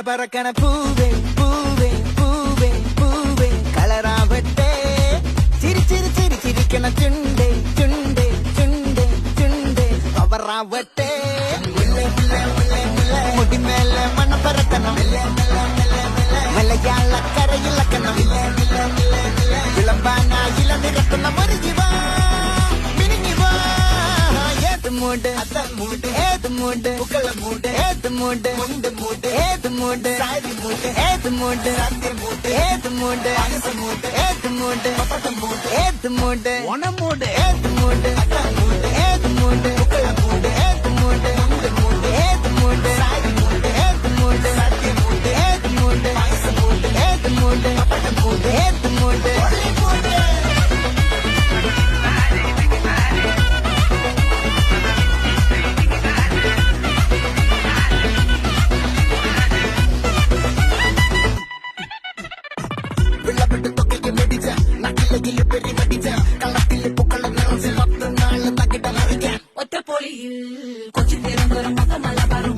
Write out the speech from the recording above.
பறக்கன பூவே பூவே பூவே பூவே കളറാവട്ടെ ചിരി ചിരി ചിരി ചിരിക്കണ ചുണ്ടേ ചുണ്ടേ ചുണ്ടേ ചുണ്ടേ പവറാവട്ടെ മുടിമേലെ മണ്ണ പറക്കണം മലയാളക്കരയിലക്കണം വിളമ്പാനായില നിരക്കുന്ന മറിഞ്ഞിവാ മിനിഞ്ഞിവാ ഏത് മൂട് ഏത് മൂട് ഏത് മൂട് ഏത് മൂട് ഏത് മൂട് ഏത് മൂട് ഏത് മൂട് ഏത് മൂട് ഓണമൂട് ഏത് മൂട് ഏത് മൂട് ഏത് മൂട് ഏത് മൂട് ഏത് മൂട് ഏത് മൂട് ഏത് മൂട് ഏത് മൂട് ഒറ്റപ്പൊളിയിൽ കൊച്ചി തിരുവനന്തപുരം മലബാറും